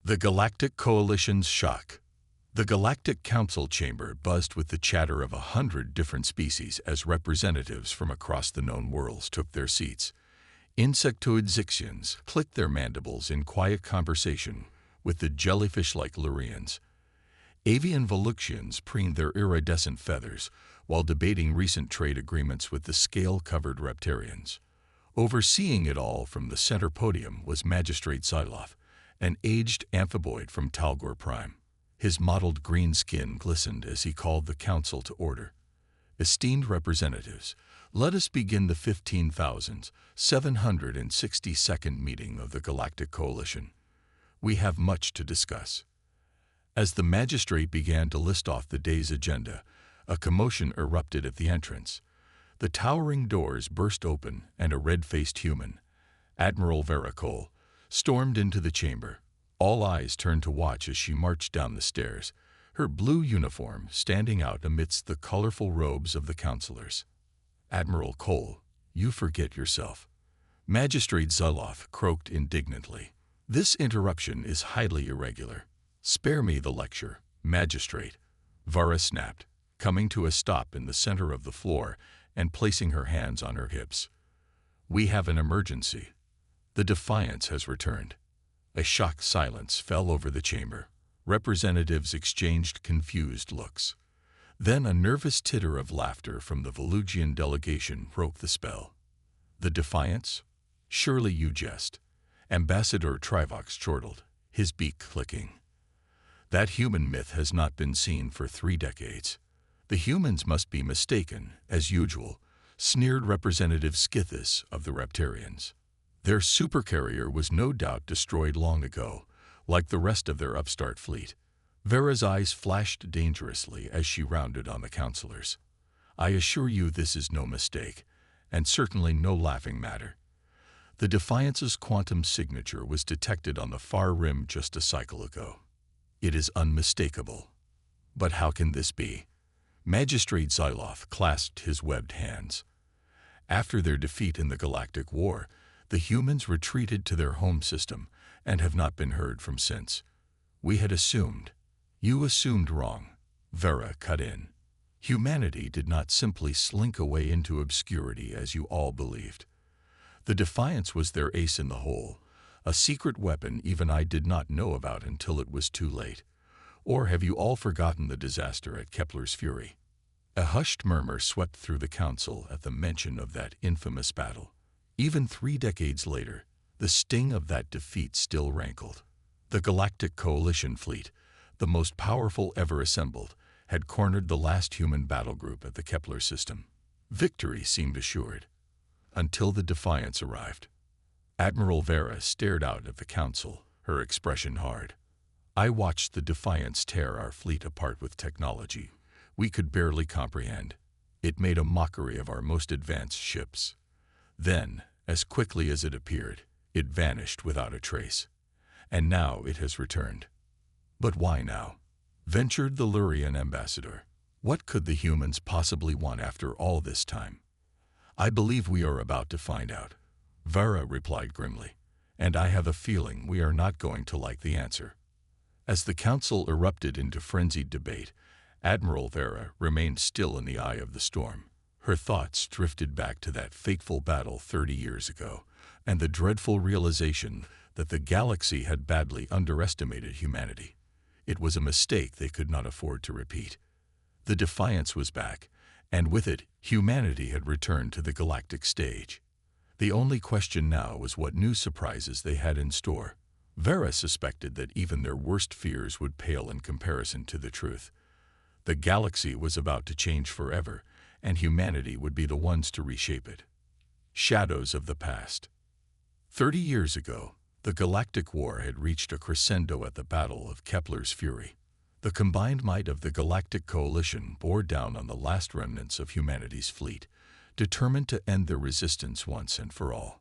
The Galactic Coalition's shock. The Galactic Council chamber buzzed with the chatter of 100 different species as representatives from across the known worlds took their seats. Insectoid Zixians clicked their mandibles in quiet conversation with the jellyfish-like Lurians. Avian Voluxians preened their iridescent feathers while debating recent trade agreements with the scale-covered Reptarians. Overseeing it all from the center podium was Magistrate Xyloth, an aged amphiboid from Talgor Prime. His mottled green skin glistened as he called the council to order. Esteemed representatives, let us begin the 15,762nd meeting of the Galactic Coalition. We have much to discuss. As the magistrate began to list off the day's agenda, a commotion erupted at the entrance. The towering doors burst open and a red-faced human, Admiral Vera Cole, stormed into the chamber. All eyes turned to watch as she marched down the stairs, her blue uniform standing out amidst the colorful robes of the counselors. Admiral Cole, you forget yourself. Magistrate Xyloth croaked indignantly. This interruption is highly irregular. Spare me the lecture, Magistrate. Vara snapped, coming to a stop in the center of the floor and placing her hands on her hips. We have an emergency. The Defiance has returned. A shocked silence fell over the chamber. Representatives exchanged confused looks. Then a nervous titter of laughter from the Volugian delegation broke the spell. The Defiance? Surely you jest. Ambassador Trivox chortled, his beak clicking. That human myth has not been seen for 3 decades. The humans must be mistaken, as usual, sneered Representative Scythus of the Reptarians. Their supercarrier was no doubt destroyed long ago, like the rest of their upstart fleet. Vera's eyes flashed dangerously as she rounded on the counselors. I assure you this is no mistake, and certainly no laughing matter. The Defiance's quantum signature was detected on the far rim just a cycle ago. It is unmistakable. But how can this be? Magistrate Xyloth clasped his webbed hands. After their defeat in the Galactic War, the humans retreated to their home system and have not been heard from since. We had assumed. You assumed wrong. Vera cut in. Humanity did not simply slink away into obscurity as you all believed. The Defiance was their ace in the hole, a secret weapon even I did not know about until it was too late. Or have you all forgotten the disaster at Kepler's Fury? A hushed murmur swept through the council at the mention of that infamous battle. Even 3 decades later, the sting of that defeat still rankled. The Galactic Coalition fleet, the most powerful ever assembled, had cornered the last human battle group at the Kepler system. Victory seemed assured. Until the Defiance arrived. Admiral Vera stared out at the council, her expression hard. I watched the Defiance tear our fleet apart with technology we could barely comprehend. It made a mockery of our most advanced ships. Then, as quickly as it appeared, it vanished without a trace. And now it has returned. But why now? Ventured the Lurian ambassador. What could the humans possibly want after all this time? I believe we are about to find out. Vera replied grimly, and I have a feeling we are not going to like the answer. As the council erupted into frenzied debate, Admiral Vera remained still in the eye of the storm. Her thoughts drifted back to that fateful battle 30 years ago, and the dreadful realization that the galaxy had badly underestimated humanity. It was a mistake they could not afford to repeat. The Defiance was back, and with it, humanity had returned to the galactic stage. The only question now was what new surprises they had in store. Vera suspected that even their worst fears would pale in comparison to the truth. The galaxy was about to change forever, and humanity would be the ones to reshape it. Shadows of the past. 30 years ago, the Galactic War had reached a crescendo at the Battle of Kepler's Fury. The combined might of the Galactic Coalition bore down on the last remnants of humanity's fleet, determined to end their resistance once and for all.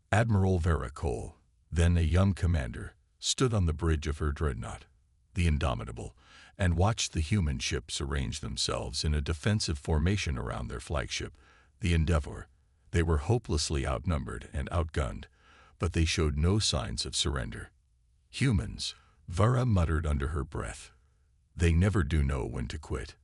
Admiral Vera Cole, then a young commander, stood on the bridge of her dreadnought, the Indomitable, and watched the human ships arrange themselves in a defensive formation around their flagship, the Endeavor. They were hopelessly outnumbered and outgunned, but they showed no signs of surrender. Humans, Vera muttered under her breath. They never do know when to quit.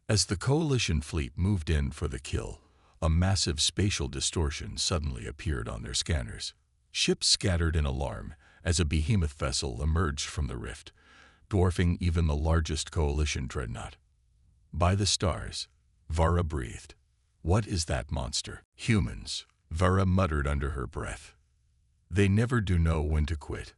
As the coalition fleet moved in for the kill, a massive spatial distortion suddenly appeared on their scanners. Ships scattered in alarm as a behemoth vessel emerged from the rift, dwarfing even the largest coalition dreadnought. By the stars, Vera breathed. What is that monster? Humans, Vera muttered under her breath. They never do know when to quit.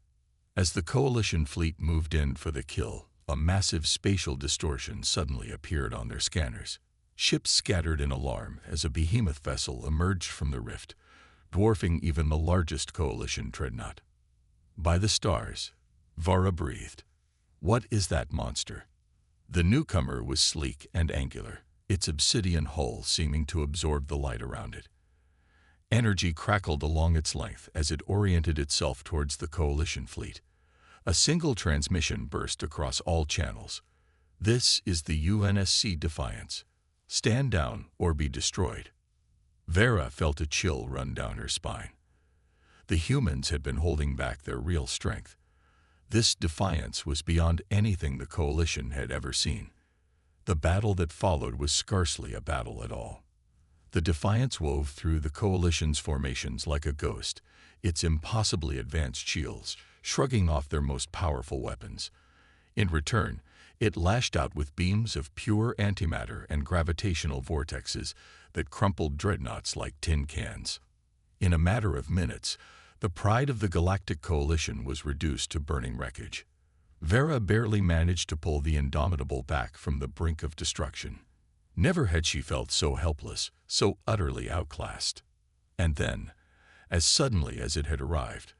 As the coalition fleet moved in for the kill, a massive spatial distortion suddenly appeared on their scanners. Ships scattered in alarm as a behemoth vessel emerged from the rift, dwarfing even the largest coalition dreadnought. By the stars, Vera breathed. What is that monster? The newcomer was sleek and angular, its obsidian hull seeming to absorb the light around it. Energy crackled along its length as it oriented itself towards the coalition fleet. A single transmission burst across all channels. This is the UNSC Defiance. Stand down or be destroyed. Vera felt a chill run down her spine. The humans had been holding back their real strength. This defiance was beyond anything the coalition had ever seen. The battle that followed was scarcely a battle at all. The defiance wove through the coalition's formations like a ghost, its impossibly advanced shields shrugging off their most powerful weapons. In return, it lashed out with beams of pure antimatter and gravitational vortexes that crumpled dreadnoughts like tin cans. In a matter of minutes, the pride of the Galactic Coalition was reduced to burning wreckage. Vera barely managed to pull the Indomitable back from the brink of destruction. Never had she felt so helpless, so utterly outclassed. And then, as suddenly as it had arrived,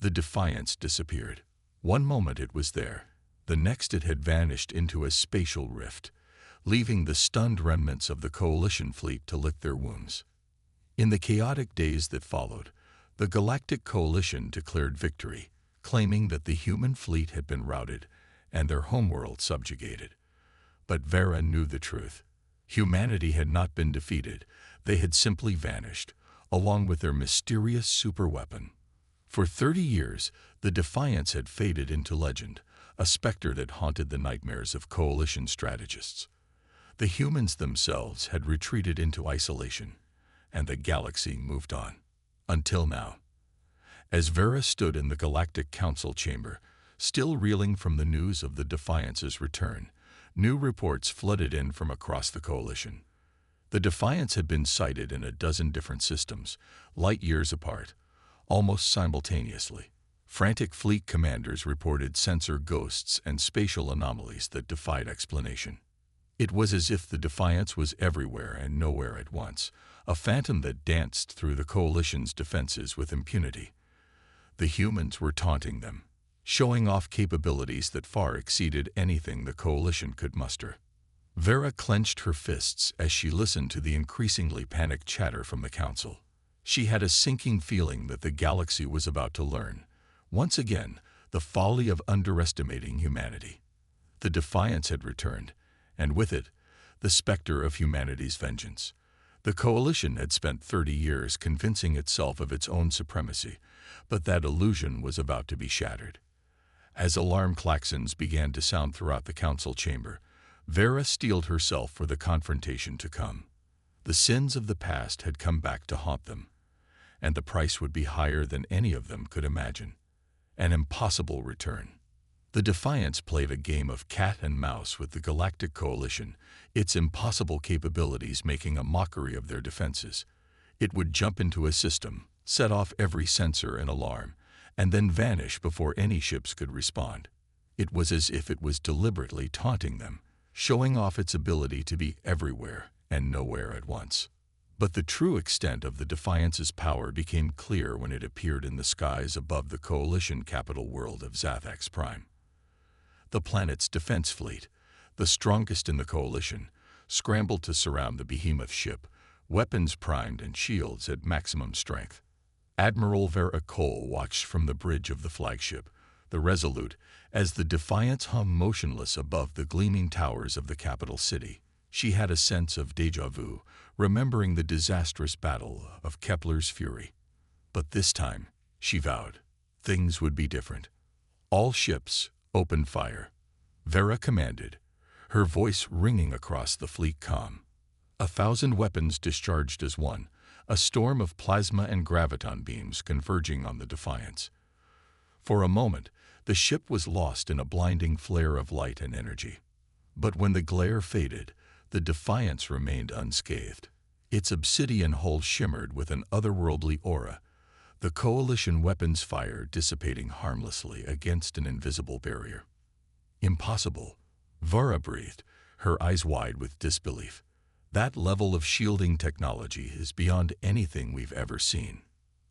the Defiance disappeared. One moment it was there, the next it had vanished into a spatial rift, leaving the stunned remnants of the coalition fleet to lick their wounds. In the chaotic days that followed, the Galactic Coalition declared victory, claiming that the human fleet had been routed and their homeworld subjugated. But Vera knew the truth. Humanity had not been defeated. They had simply vanished, along with their mysterious superweapon. For 30 years, the Defiance had faded into legend, a specter that haunted the nightmares of coalition strategists. The humans themselves had retreated into isolation, and the galaxy moved on. Until now. As Vera stood in the Galactic Council chamber, still reeling from the news of the Defiance's return, new reports flooded in from across the coalition. The Defiance had been sighted in a dozen different systems, light years apart, almost simultaneously. Frantic fleet commanders reported sensor ghosts and spatial anomalies that defied explanation. It was as if the Defiance was everywhere and nowhere at once, a phantom that danced through the coalition's defenses with impunity. The humans were taunting them, showing off capabilities that far exceeded anything the coalition could muster. Vera clenched her fists as she listened to the increasingly panicked chatter from the council. She had a sinking feeling that the galaxy was about to learn, once again, the folly of underestimating humanity. The Defiance had returned, and with it, the specter of humanity's vengeance. The coalition had spent 30 years convincing itself of its own supremacy, but that illusion was about to be shattered. As alarm klaxons began to sound throughout the council chamber, Vera steeled herself for the confrontation to come. The sins of the past had come back to haunt them, and the price would be higher than any of them could imagine. An impossible return. The Defiance played a game of cat and mouse with the Galactic Coalition, its impossible capabilities making a mockery of their defenses. It would jump into a system, set off every sensor and alarm, and then vanish before any ships could respond. It was as if it was deliberately taunting them, showing off its ability to be everywhere and nowhere at once. But the true extent of the Defiance's power became clear when it appeared in the skies above the coalition capital world of Zathax Prime. The planet's defense fleet, the strongest in the coalition, scrambled to surround the behemoth ship, weapons primed and shields at maximum strength. Admiral Vera Cole watched from the bridge of the flagship, the Resolute, as the Defiance hummed motionless above the gleaming towers of the capital city. She had a sense of déjà vu, remembering the disastrous battle of Kepler's Fury. But this time, she vowed, things would be different. All ships, "Open fire," Vera commanded, her voice ringing across the fleet comm. 1,000 weapons discharged as one, a storm of plasma and graviton beams converging on the Defiance. For a moment, the ship was lost in a blinding flare of light and energy. But when the glare faded, the Defiance remained unscathed. Its obsidian hull shimmered with an otherworldly aura, the Coalition weapons fire dissipating harmlessly against an invisible barrier. "Impossible," Vera breathed, her eyes wide with disbelief. "That level of shielding technology is beyond anything we've ever seen."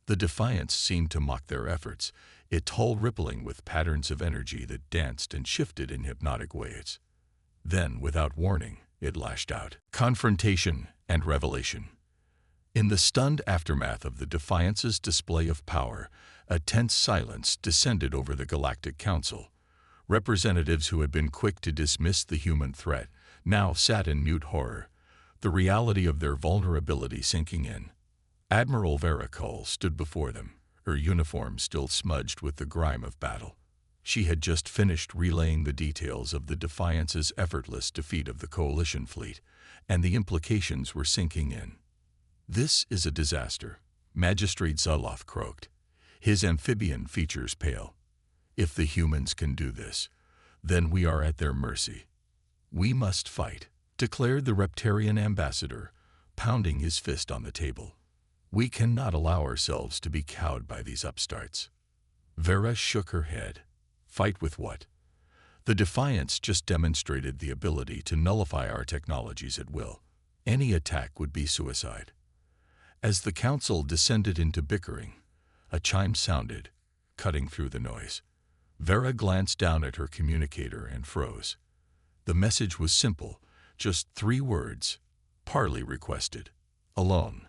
The Defiance seemed to mock their efforts, its hull rippling with patterns of energy that danced and shifted in hypnotic waves. Then, without warning, it lashed out. Confrontation and revelation. In the stunned aftermath of the Defiance's display of power, a tense silence descended over the Galactic Council. Representatives who had been quick to dismiss the human threat now sat in mute horror, the reality of their vulnerability sinking in. Admiral Vera Cole stood before them, her uniform still smudged with the grime of battle. She had just finished relaying the details of the Defiance's effortless defeat of the Coalition fleet, and the implications were sinking in. "This is a disaster," Magistrate Zoloth croaked, his amphibian features pale. "If the humans can do this, then we are at their mercy." "We must fight," declared the Reptarian ambassador, pounding his fist on the table. "We cannot allow ourselves to be cowed by these upstarts." Vera shook her head. "Fight with what? The Defiance just demonstrated the ability to nullify our technologies at will. Any attack would be suicide." As the council descended into bickering, a chime sounded, cutting through the noise. Vera glanced down at her communicator and froze. The message was simple, just 3 words. Parley requested. Alone.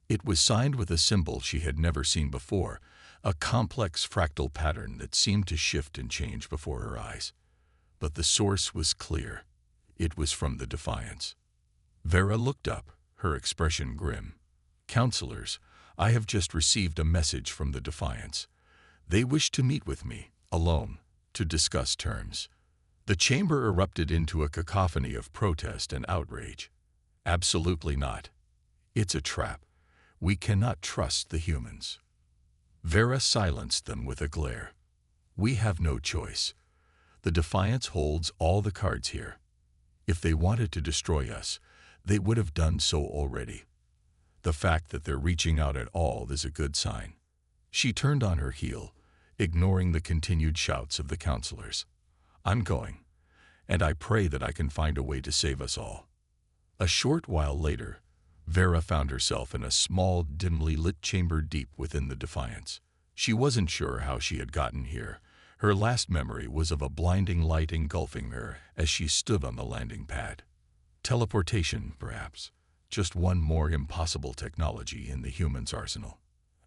It was signed with a symbol she had never seen before, a complex fractal pattern that seemed to shift and change before her eyes. But the source was clear. It was from the Defiance. Vera looked up, her expression grim. "Counselors, I have just received a message from the Defiance. They wish to meet with me, alone, to discuss terms." The chamber erupted into a cacophony of protest and outrage. "Absolutely not. It's a trap. We cannot trust the humans." Vera silenced them with a glare. "We have no choice. The Defiance holds all the cards here. If they wanted to destroy us, they would have done so already. The fact that they're reaching out at all is a good sign." She turned on her heel, ignoring the continued shouts of the counselors. "I'm going, and I pray that I can find a way to save us all." A short while later, Vera found herself in a small, dimly lit chamber deep within the Defiance. She wasn't sure how she had gotten here. Her last memory was of a blinding light engulfing her as she stood on the landing pad. Teleportation, perhaps. Just one more impossible technology in the human's arsenal.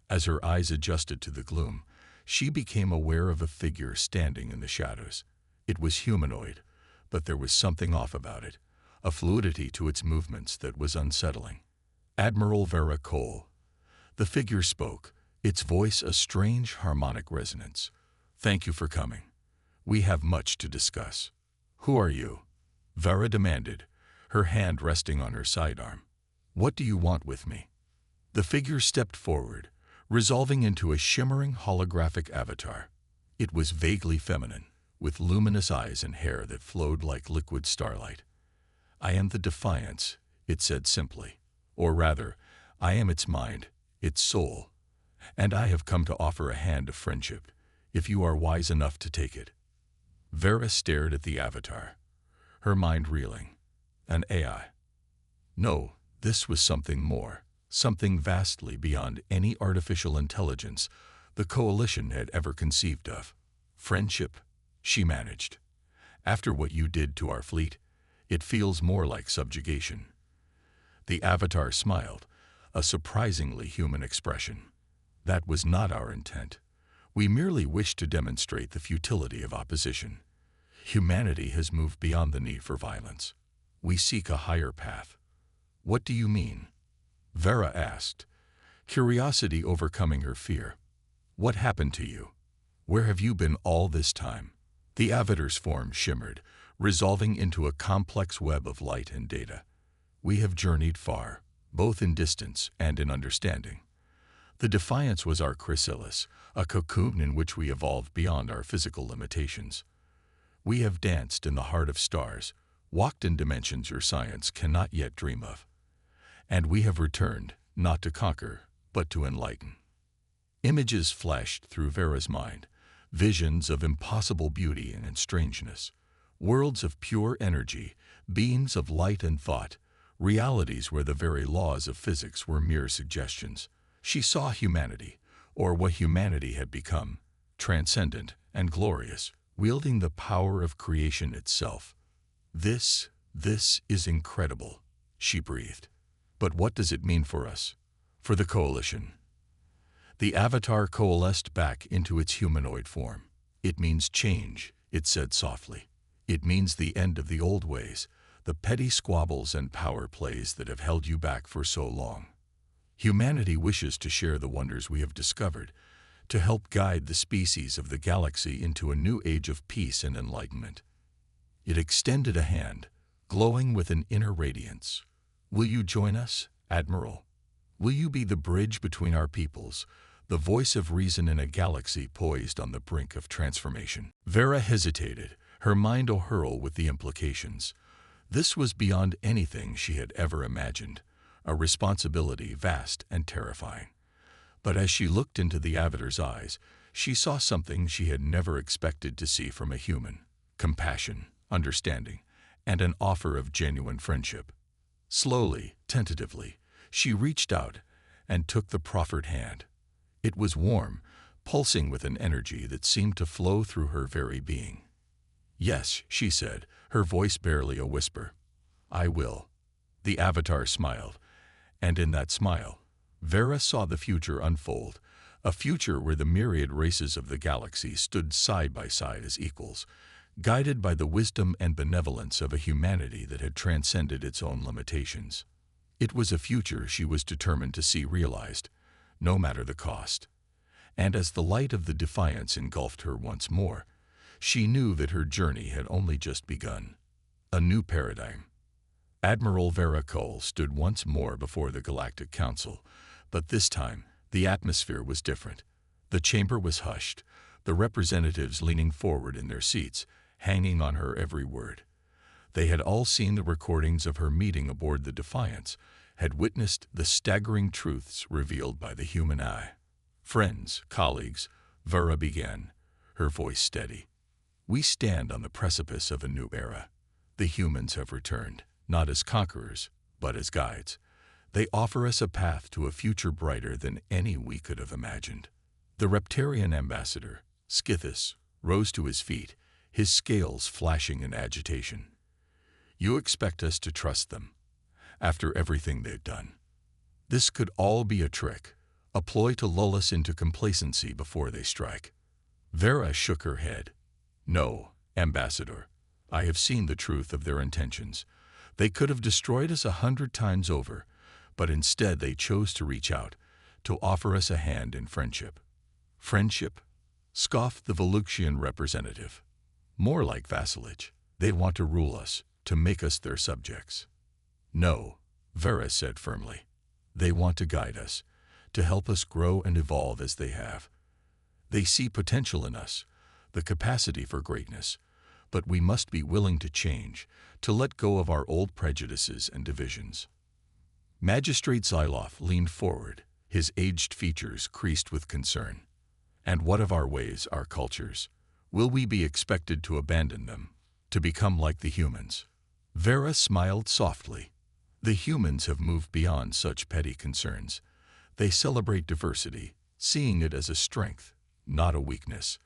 As her eyes adjusted to the gloom, she became aware of a figure standing in the shadows. It was humanoid, but there was something off about it, a fluidity to its movements that was unsettling. Admiral Vera Cole. The figure spoke, its voice a strange harmonic resonance. "Thank you for coming. We have much to discuss." "Who are you?" Vera demanded, her hand resting on her sidearm. "What do you want with me?" The figure stepped forward, resolving into a shimmering holographic avatar. It was vaguely feminine, with luminous eyes and hair that flowed like liquid starlight. "I am the Defiance," it said simply. "Or rather, I am its mind, its soul. And I have come to offer a hand of friendship, if you are wise enough to take it." Vera stared at the avatar, her mind reeling. An AI. No, this was something more, something vastly beyond any artificial intelligence the Coalition had ever conceived of. "Friendship," she managed. "After what you did to our fleet, it feels more like subjugation." The avatar smiled, a surprisingly human expression. "That was not our intent. We merely wished to demonstrate the futility of opposition. Humanity has moved beyond the need for violence. We seek a higher path." "What do you mean?" Vera asked, curiosity overcoming her fear. "What happened to you? Where have you been all this time?" The avatar's form shimmered, resolving into a complex web of light and data. We have journeyed far, both in distance and in understanding. The Defiance was our chrysalis, a cocoon in which we evolved beyond our physical limitations. We have danced in the heart of stars, walked in dimensions your science cannot yet dream of. And we have returned, not to conquer, but to enlighten. Images flashed through Vera's mind, visions of impossible beauty and strangeness, worlds of pure energy, beams of light and thought, realities where the very laws of physics were mere suggestions. She saw humanity, or what humanity had become, transcendent and glorious, wielding the power of creation itself. This is incredible, she breathed. But what does it mean for us? For the Coalition? The avatar coalesced back into its humanoid form. It means change, it said softly. It means the end of the old ways, the petty squabbles and power plays that have held you back for so long. Humanity wishes to share the wonders we have discovered, to help guide the species of the galaxy into a new age of peace and enlightenment. It extended a hand, glowing with an inner radiance. Will you join us, Admiral? Will you be the bridge between our peoples, the voice of reason in a galaxy poised on the brink of transformation? Vera hesitated, her mind awhirl with the implications. This was beyond anything she had ever imagined, a responsibility vast and terrifying. But as she looked into the avatar's eyes, she saw something she had never expected to see from a human: compassion, understanding, and an offer of genuine friendship. Slowly, tentatively, she reached out and took the proffered hand. It was warm, pulsing with an energy that seemed to flow through her very being. "Yes," she said, her voice barely a whisper. "I will." The avatar smiled, and in that smile, Vera saw the future unfold, a future where the myriad races of the galaxy stood side by side as equals, guided by the wisdom and benevolence of a humanity that had transcended its own limitations. It was a future she was determined to see realized, no matter the cost. And as the light of the Defiance engulfed her once more, she knew that her journey had only just begun. A new paradigm. Admiral Vera Cole stood once more before the Galactic Council, but this time the atmosphere was different. The chamber was hushed, the representatives leaning forward in their seats, hanging on her every word. They had all seen the recordings of her meeting aboard the Defiance, had witnessed the staggering truths revealed by the human eye. "Friends, colleagues," Vera began, her voice steady. "We stand on the precipice of a new era. The humans have returned, not as conquerors, but as guides. They offer us a path to a future brighter than any we could have imagined." The Reptarian ambassador, Scythus, rose to his feet, his scales flashing in agitation. "You expect us to trust them, after everything they've done? This could all be a trick, a ploy to lull us into complacency before they strike." Vera shook her head. "No, Ambassador. I have seen the truth of their intentions. They could have destroyed us 100 times over, but instead they chose to reach out, to offer us a hand in friendship." "Friendship?" scoffed the Veluxian representative. "More like vassalage. They want to rule us, to make us their subjects." "No," Vera said firmly. "They want to guide us, to help us grow and evolve as they have. They see potential in us, the capacity for greatness, but we must be willing to change, to let go of our old prejudices and divisions." Magistrate Zyloff leaned forward, his aged features creased with concern. "And what of our ways, our cultures? Will we be expected to abandon them, to become like the humans?" Vera smiled softly. "The humans have moved beyond such petty concerns. They celebrate diversity, seeing it as a strength, not a weakness.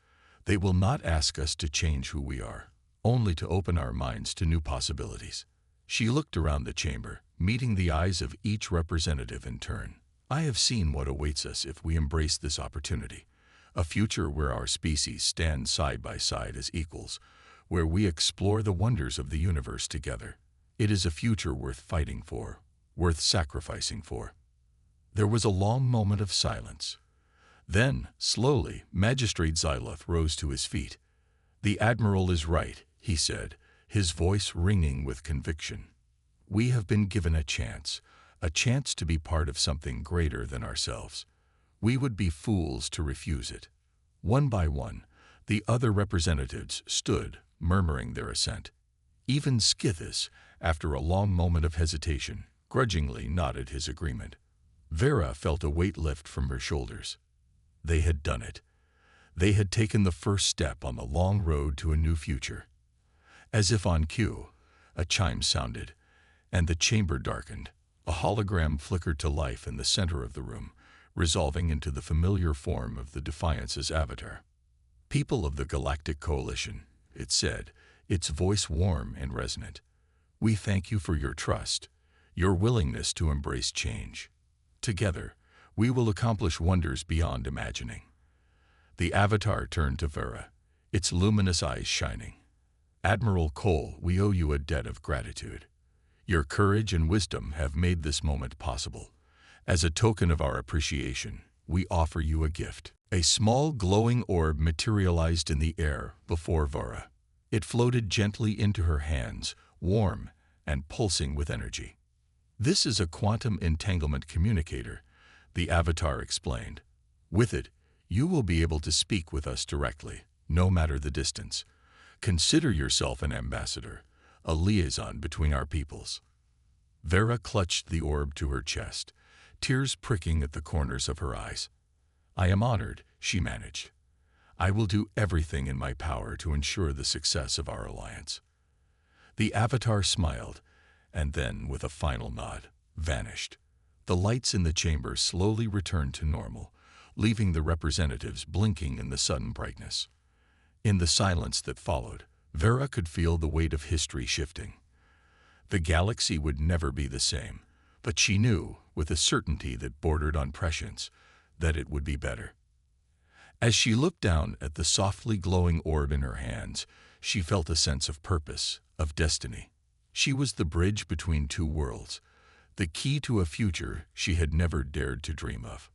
They will not ask us to change who we are, only to open our minds to new possibilities." She looked around the chamber, meeting the eyes of each representative in turn. "I have seen what awaits us if we embrace this opportunity. A future where our species stands side by side as equals, where we explore the wonders of the universe together. It is a future worth fighting for, worth sacrificing for." There was a long moment of silence. Then, slowly, Magistrate Zyloff rose to his feet. "The Admiral is right," he said, his voice ringing with conviction. "We have been given a chance to be part of something greater than ourselves. We would be fools to refuse it." One by one, the other representatives stood, murmuring their assent. Even Scythus, after a long moment of hesitation, grudgingly nodded his agreement. Vera felt a weight lift from her shoulders. They had done it. They had taken the first step on the long road to a new future. As if on cue, a chime sounded, and the chamber darkened. A hologram flickered to life in the center of the room, resolving into the familiar form of the Defiance's avatar. "People of the Galactic Coalition," it said, its voice warm and resonant, "we thank you for your trust, your willingness to embrace change. Together, we will accomplish wonders beyond imagining." The avatar turned to Vera, its luminous eyes shining. "Admiral Cole, we owe you a debt of gratitude. Your courage and wisdom have made this moment possible. As a token of our appreciation, we offer you a gift." A small glowing orb materialized in the air before Vera. It floated gently into her hands, warm and pulsing with energy. "This is a quantum entanglement communicator," the avatar explained. "With it, you will be able to speak with us directly, no matter the distance. Consider yourself an ambassador, a liaison between our peoples." Vera clutched the orb to her chest, tears pricking at the corners of her eyes. "I am honored," she managed. "I will do everything in my power to ensure the success of our alliance." The avatar smiled, and then, with a final nod, vanished. The lights in the chamber slowly returned to normal, leaving the representatives blinking in the sudden brightness. In the silence that followed, Vera could feel the weight of history shifting. The galaxy would never be the same, but she knew, with a certainty that bordered on prescience, that it would be better. As she looked down at the softly glowing orb in her hands, she felt a sense of purpose, of destiny. She was the bridge between two worlds, the key to a future she had never dared to dream of.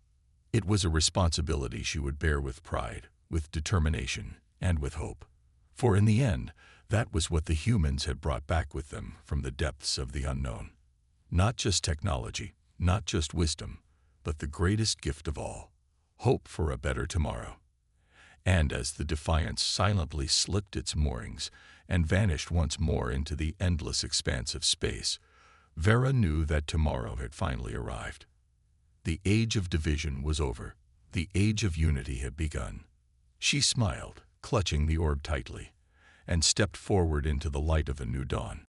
It was a responsibility she would bear with pride, with determination, and with hope. For in the end, that was what the humans had brought back with them from the depths of the unknown. Not just technology, not just wisdom, but the greatest gift of all, hope for a better tomorrow. And as the Defiance silently slipped its moorings and vanished once more into the endless expanse of space, Vera knew that tomorrow had finally arrived. The age of division was over. The age of unity had begun. She smiled, clutching the orb tightly, and stepped forward into the light of a new dawn.